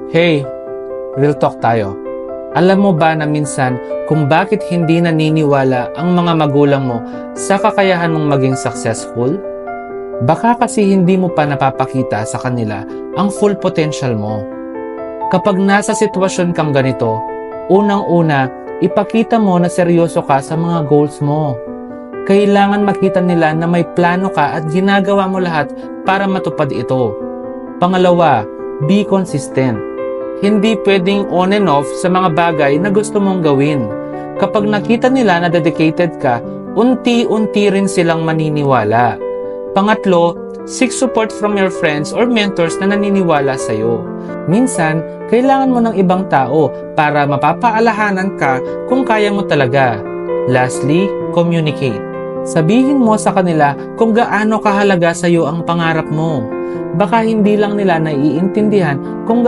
Hey, real talk tayo. Alam mo ba na minsan kung bakit hindi naniniwala ang mga magulang mo sa kakayahan mong maging successful? Baka kasi hindi mo pa napapakita sa kanila ang full potential mo. Kapag nasa sitwasyon kang ganito, unang-una, ipakita mo na seryoso ka sa mga goals mo. Kailangan makita nila na may plano ka at ginagawa mo lahat para matupad ito. Pangalawa, be consistent. Hindi pwedeng on and off sa mga bagay na gusto mong gawin. Kapag nakita nila na dedicated ka, unti-unti rin silang maniniwala. Pangatlo, seek support from your friends or mentors na naniniwala sa'yo. Minsan, kailangan mo ng ibang tao para mapapaalahanan ka kung kaya mo talaga. Lastly, communicate. Sabihin mo sa kanila kung gaano kahalaga sa'yo ang pangarap mo. Baka hindi lang nila naiintindihan kung